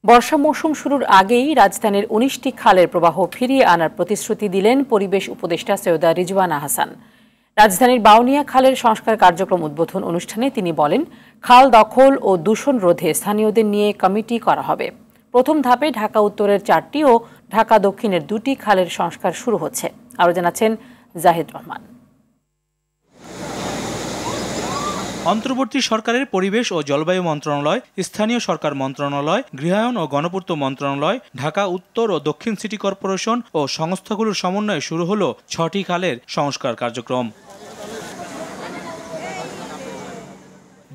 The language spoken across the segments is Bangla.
বর্ষা মৌসুম শুরুর আগেই রাজধানীর ১৯টি খালের প্রবাহ ফিরিয়ে আনার প্রতিশ্রুতি দিলেন পরিবেশ উপদেষ্টা সৈয়দা রিজওয়ানা হাসান। রাজধানীর বাউনিয়া খালের সংস্কার কার্যক্রম উদ্বোধন অনুষ্ঠানে তিনি বলেন, খাল দখল ও দূষণ রোধে স্থানীয়দের নিয়ে কমিটি করা হবে। প্রথম ধাপে ঢাকা উত্তরের ৪টি ও ঢাকা দক্ষিণের ২টি খালের সংস্কার শুরু হচ্ছে। আরও জানাচ্ছেন জাহিদ রহমান। অন্তর্বর্তী সরকারের পরিবেশ ও জলবায়ু মন্ত্রণালয়, স্থানীয় সরকার মন্ত্রণালয়, গৃহায়ন ও গণপূর্ত মন্ত্রণালয়, ঢাকা উত্তর ও দক্ষিণ সিটি কর্পোরেশন ও সংস্থাগুলোর সমন্বয়ে শুরু হলো ৬টি খালের সংস্কার কার্যক্রম।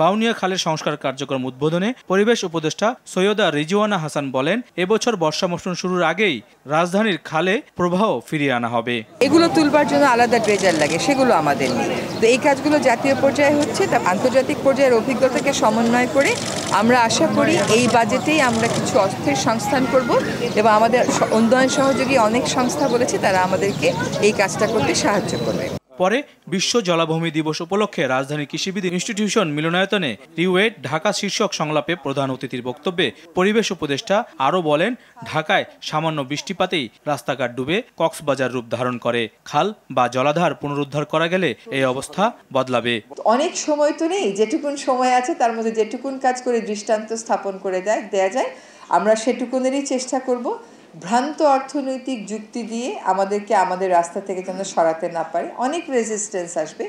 বাউনিয়া খালের সংস্কার কার্যক্রম উদ্বোধনে পরিবেশ উপদেষ্টা সৈয়দা রিজওয়ানা হাসান বলেন, এবছর বর্ষা মৌসুম শুরুর আগেই রাজধানীর খালে প্রবাহ ফিরিয়ে আনা হবে। এগুলো তুলবার জন্য আলাদা ড্রেজার লাগে, সেগুলো আমাদের নেই। তো এই কাজগুলো জাতীয় পর্যায়ে হচ্ছে, তা আন্তর্জাতিক পর্যায়ের অভিজ্ঞতাকে সমন্বয় করে আমরা আশা করি এই বাজেটেই আমরা কিছু অর্থের সংস্থান করব এবং আমাদের উন্নয়ন সহযোগী অনেক সংস্থা বলেছে তারা আমাদেরকে এই কাজটা করতে সাহায্য করবে। পরে বিশ্ব জলাভূমি দিবস উপলক্ষে রাজধানীর কৃষিবিদ ইনস্টিটিউশন মিলনায়তনে রিওয়েট ঢাকা শীর্ষক সংলাপে প্রধান অতিথির বক্তব্যে পরিবেশ উপদেষ্টা আরও বলেন, ঢাকায় সামান্য বৃষ্টিপাতেই রাস্তাঘাট ডুবে কক্সবাজার রূপ ধারণ করে। খাল বা জলাধার পুনরুদ্ধার করা গেলে এই অবস্থা বদলাবে। অনেক সময় তো নেই, যেটুকুন সময় আছে তার মধ্যে যেটুকুন কাজ করে দৃষ্টান্ত স্থাপন করে দেয়া যায় আমরা সেটুকুনেরই চেষ্টা করব। ভ্রান্ত অর্থনৈতিক যুক্তি দিয়ে আমাদেরকে আমাদের রাস্তা থেকে যেন সরাতে না পারে, অনেক রেজিস্ট্যান্স আসবে,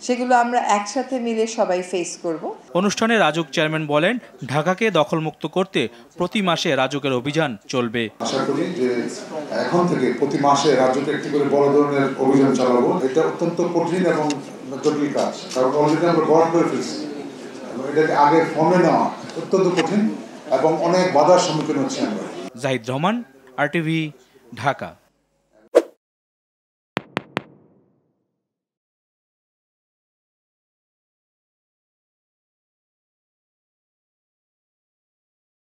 সেগুলো আমরা একসাথে মিলে সবাই ফেস করব। অনুষ্ঠানে রাজুক চেয়ারম্যান বলেন, ঢাকাকে দখলমুক্ত করতে প্রতি মাসে রাজুকের অভিযান চলবে। আশা করি যে এখন থেকে প্রতি মাসে রাজুক একটি করে বড় ধরনের অভিযান চালাবো। এটা অত্যন্ত কঠিন এবং জটিল কাজ, কারণ অলরেডি আমরা গড় করে ফেলছি। এটাকে আগে ফর্মে নেওয়া অত্যন্ত কঠিন এবং অনেক বাধার সম্মুখীন হচ্ছি আমরা। জাহিদ রহমান, RTV, ঢাকা।